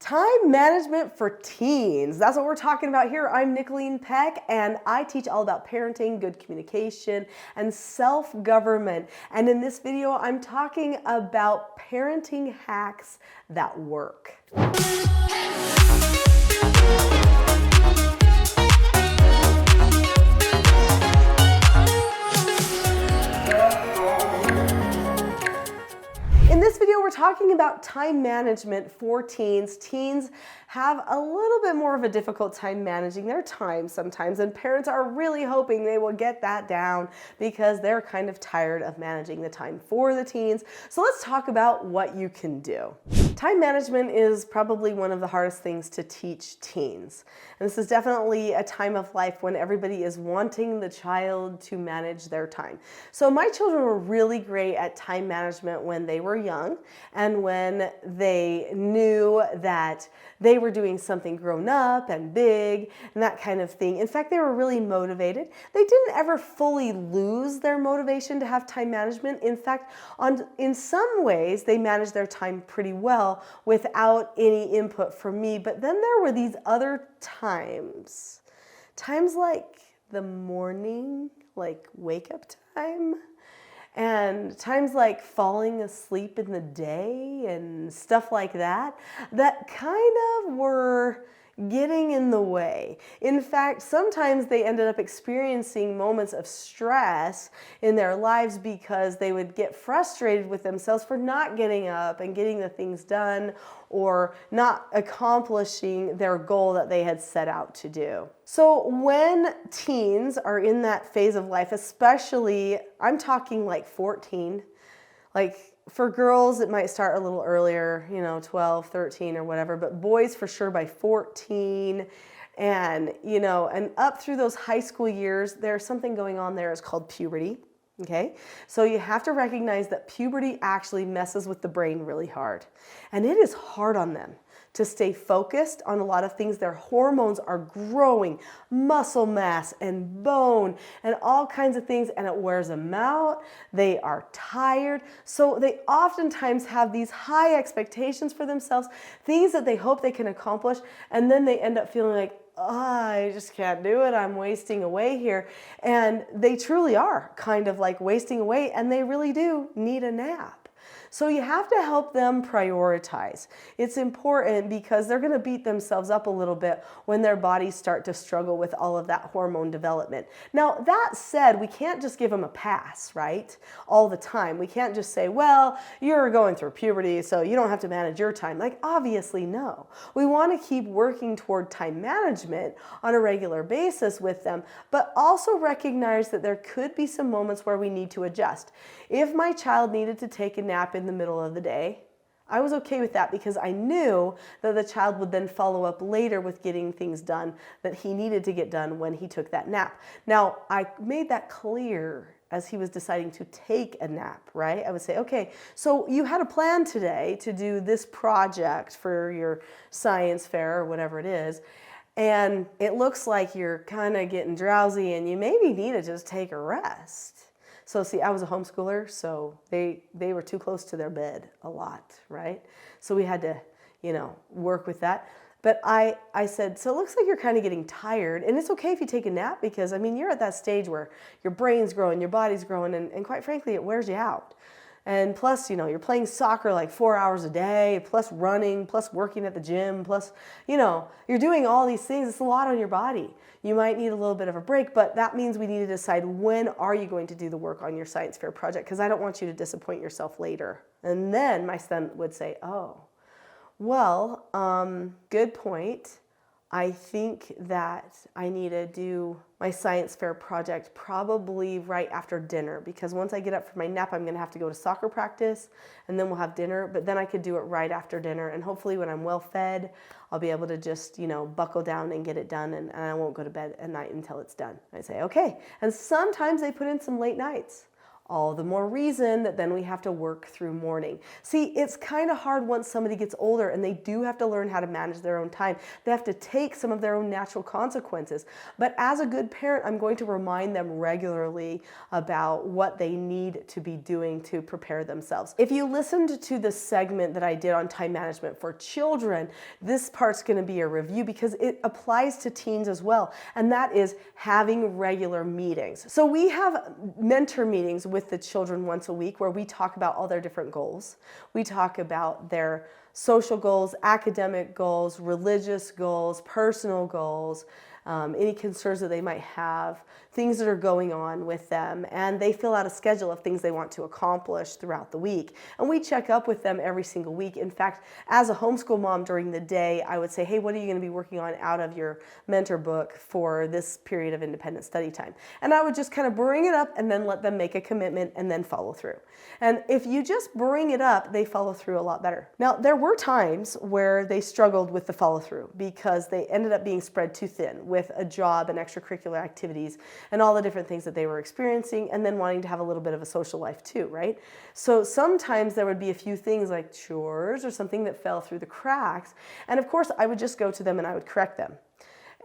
Time management for teens. That's what we're talking about here. I'm Nicholeen Peck, and I teach all about parenting, good communication, and self-government. And in this video, I'm talking about parenting hacks that work. In this video, we're talking about time management for teens. Teens have a little bit more of a difficult time managing their time sometimes, and parents are really hoping they will get that down because they're kind of tired of managing the time for the teens. So let's talk about what you can do. Time management is probably one of the hardest things to teach teens. And this is definitely a time of life when everybody is wanting the child to manage their time. So my children were really great at time management when they were young and when they knew that they were doing something grown up and big and that kind of thing. In fact, they were really motivated. They didn't ever fully lose their motivation to have time management. In fact, in some ways, they managed their time pretty well without any input from me. But then there were these other times like the morning, like wake up time, and times like falling asleep in the day and stuff like that, that kind of were getting in the way. In fact, sometimes they ended up experiencing moments of stress in their lives because they would get frustrated with themselves for not getting up and getting the things done or not accomplishing their goal that they had set out to do. So when teens are in that phase of life, especially, I'm talking like 14, like for girls, it might start a little earlier, 12, 13 or whatever, but boys for sure by 14 and up through those high school years, there's something going on there. It's called puberty. Okay, so you have to recognize that puberty actually messes with the brain really hard. And it is hard on them to stay focused on a lot of things. Their hormones are growing, muscle mass and bone and all kinds of things, and it wears them out. They are tired. So they oftentimes have these high expectations for themselves, things that they hope they can accomplish, and then they end up feeling like, I just can't do it. I'm wasting away here. And they truly are kind of like wasting away, and they really do need a nap. So you have to help them prioritize. It's important because they're going to beat themselves up a little bit when their bodies start to struggle with all of that hormone development. Now, that said, we can't just give them a pass, right? All the time. We can't just say, well, you're going through puberty, so you don't have to manage your time. Like, obviously, no. We want to keep working toward time management on a regular basis with them, but also recognize that there could be some moments where we need to adjust. If my child needed to take a nap in the middle of the day, I was okay with that because I knew that the child would then follow up later with getting things done that he needed to get done when he took that nap. Now, I made that clear as he was deciding to take a nap, right? I would say, okay, so you had a plan today to do this project for your science fair or whatever it is, and it looks like you're kind of getting drowsy and you maybe need to just take a rest. So see, I was a homeschooler, so they were too close to their bed a lot, right? So we had to, work with that. But I said, so it looks like you're kind of getting tired, and it's okay if you take a nap because, you're at that stage where your brain's growing, your body's growing, and quite frankly, it wears you out. And plus, you're playing soccer like 4 hours a day, plus running, plus working at the gym, plus, you're doing all these things. It's a lot on your body. You might need a little bit of a break, but that means we need to decide when are you going to do the work on your science fair project, because I don't want you to disappoint yourself later. And then my son would say, oh, well, good point. I think that I need to do my science fair project probably right after dinner, because once I get up for my nap, I'm going to have to go to soccer practice and then we'll have dinner, but then I could do it right after dinner. And hopefully when I'm well fed, I'll be able to just, buckle down and get it done, and I won't go to bed at night until it's done. I say, okay. And sometimes they put in some late nights. All the more reason that then we have to work through morning. See, it's kind of hard once somebody gets older and they do have to learn how to manage their own time. They have to take some of their own natural consequences. But as a good parent, I'm going to remind them regularly about what they need to be doing to prepare themselves. If you listened to the segment that I did on time management for children, this part's going to be a review because it applies to teens as well. And that is having regular meetings. So we have mentor meetings with the children once a week where we talk about all their different goals. We talk about their social goals, academic goals, religious goals, personal goals, any concerns that they might have, things that are going on with them, and they fill out a schedule of things they want to accomplish throughout the week. And we check up with them every single week. In fact, as a homeschool mom during the day, I would say, hey, what are you going to be working on out of your mentor book for this period of independent study time? And I would just kind of bring it up and then let them make a commitment and then follow through. And if you just bring it up, they follow through a lot better. Now, there were times where they struggled with the follow through because they ended up being spread too thin with a job and extracurricular activities and all the different things that they were experiencing, and then wanting to have a little bit of a social life too, right? So sometimes there would be a few things like chores or something that fell through the cracks. And of course, I would just go to them and I would correct them.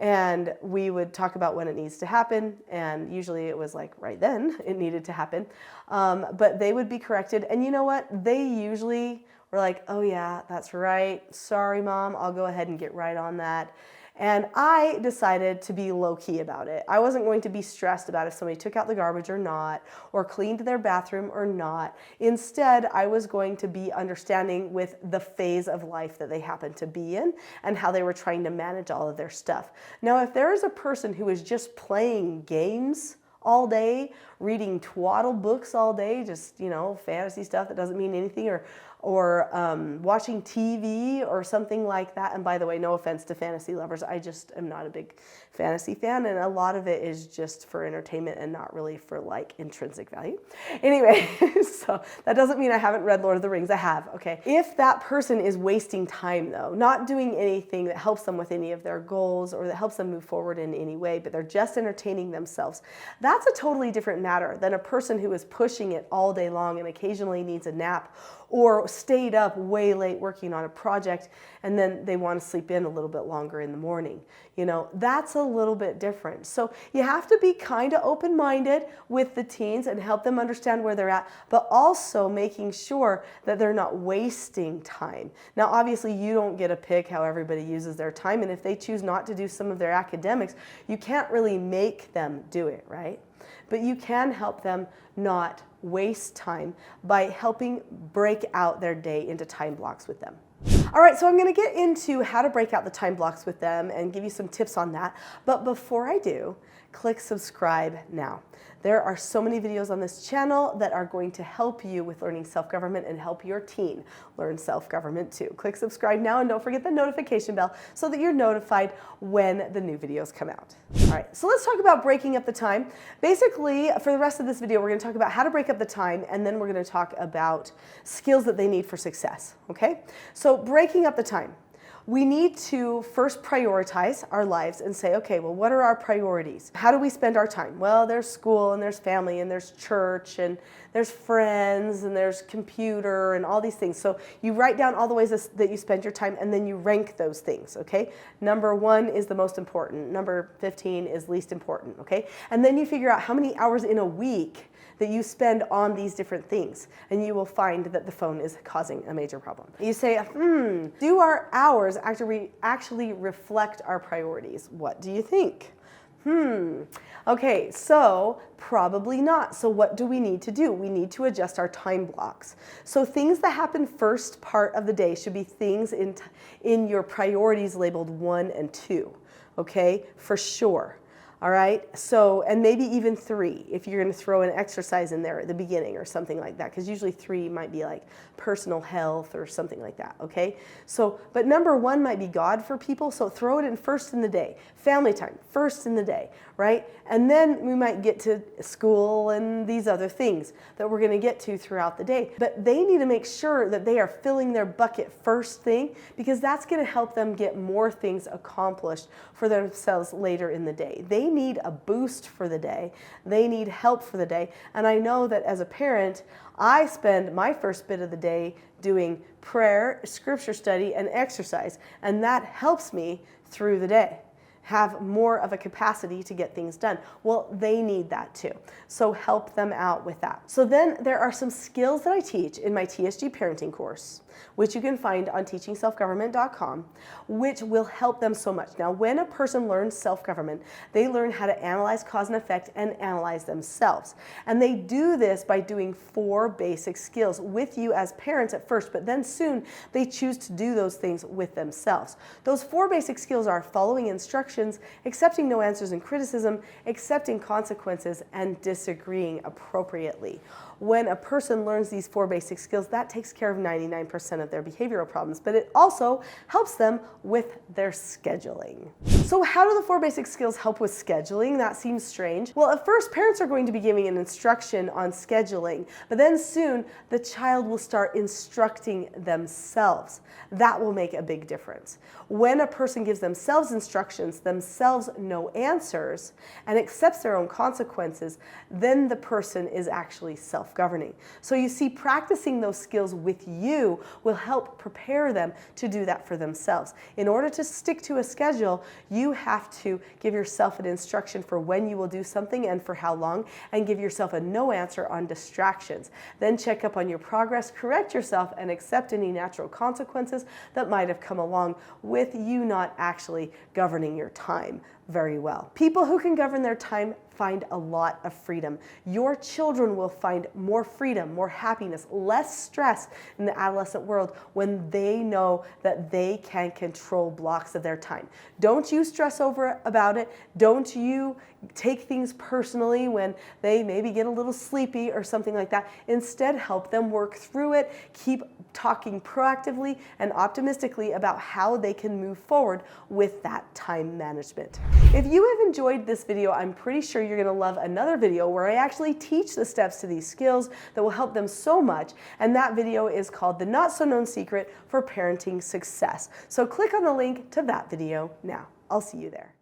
And we would talk about when it needs to happen, and usually it was like right then it needed to happen. But they would be corrected, and you know what? They usually were like, oh yeah, that's right. Sorry, Mom, I'll go ahead and get right on that. And I decided to be low-key about it. I wasn't going to be stressed about if somebody took out the garbage or not, or cleaned their bathroom or not. Instead, I was going to be understanding with the phase of life that they happened to be in and how they were trying to manage all of their stuff. Now, if there is a person who is just playing games all day, reading twaddle books all day, just, fantasy stuff that doesn't mean anything, or watching TV or something like that. And by the way, no offense to fantasy lovers, I just am not a big fantasy fan, and a lot of it is just for entertainment and not really for like intrinsic value. Anyway, so that doesn't mean I haven't read Lord of the Rings. I have, okay. If that person is wasting time though, not doing anything that helps them with any of their goals or that helps them move forward in any way, but they're just entertaining themselves, that's a totally different matter than a person who is pushing it all day long and occasionally needs a nap, or stayed up way late working on a project and then they want to sleep in a little bit longer in the morning. That's a little bit different. So you have to be kind of open-minded with the teens and help them understand where they're at, but also making sure that they're not wasting time. Now, obviously, you don't get to pick how everybody uses their time, and if they choose not to do some of their academics, you can't really make them do it, right? But you can help them not waste time by helping break out their day into time blocks with them. All right, so I'm going to get into how to break out the time blocks with them and give you some tips on that. But before I do, click subscribe now. There are so many videos on this channel that are going to help you with learning self-government and help your teen learn self-government too. Click subscribe now and don't forget the notification bell so that you're notified when the new videos come out. All right, so let's talk about breaking up the time. Basically, for the rest of this video, we're going to talk about how to break up the time, and then we're going to talk about skills that they need for success, okay? So breaking up the time. We need to first prioritize our lives and say, okay, well, what are our priorities? How do we spend our time? Well, there's school and there's family and there's church and there's friends and there's computer and all these things. So you write down all the ways that you spend your time and then you rank those things, okay? Number 1 is the most important. Number 15 is least important, okay? And then you figure out how many hours in a week that you spend on these different things, and you will find that the phone is causing a major problem. You say, do our hours actually reflect our priorities? What do you think? Okay, so probably not. So what do we need to do? We need to adjust our time blocks. So things that happen first part of the day should be things in your priorities labeled 1 and 2, okay, for sure. All right, so, and maybe even 3 if you're going to throw an exercise in there at the beginning or something like that, because usually 3 might be like personal health or something like that, okay? So, but number 1 might be God for people, so throw it in first in the day. Family time, first in the day, right? And then we might get to school and these other things that we're going to get to throughout the day. But they need to make sure that they are filling their bucket first thing, because that's going to help them get more things accomplished for themselves later in the day. They need a boost for the day. They need help for the day. And I know that as a parent, I spend my first bit of the day doing prayer, scripture study, and exercise. And that helps me through the day have more of a capacity to get things done. Well, they need that too. So help them out with that. So then there are some skills that I teach in my TSG parenting course, which you can find on teachingselfgovernment.com, which will help them so much. Now, when a person learns self-government, they learn how to analyze cause and effect and analyze themselves. And they do this by doing 4 basic skills with you as parents at first, but then soon they choose to do those things with themselves. Those 4 basic skills are following instructions, accepting no answers and criticism, accepting consequences, and disagreeing appropriately. When a person learns these 4 basic skills, that takes care of 99% of their behavioral problems, but it also helps them with their scheduling. So how do the 4 basic skills help with scheduling? That seems strange. Well, at first, parents are going to be giving an instruction on scheduling, but then soon the child will start instructing themselves. That will make a big difference. When a person gives themselves instructions, themselves no answers, and accepts their own consequences, then the person is actually self-governing. So you see, practicing those skills with you will help prepare them to do that for themselves. In order to stick to a schedule, you have to give yourself an instruction for when you will do something and for how long, and give yourself a no answer on distractions. Then check up on your progress, correct yourself, and accept any natural consequences that might have come along with you not actually governing your time very well. People who can govern their time find a lot of freedom. Your children will find more freedom, more happiness, less stress in the adolescent world when they know that they can control blocks of their time. Don't you stress about it. Don't you take things personally when they maybe get a little sleepy or something like that. Instead, help them work through it. Keep talking proactively and optimistically about how they can move forward with that time management. If you have enjoyed this video, I'm pretty sure you're going to love another video where I actually teach the steps to these skills that will help them so much. And that video is called The Not So Known Secret for Parenting Success. So click on the link to that video now. I'll see you there.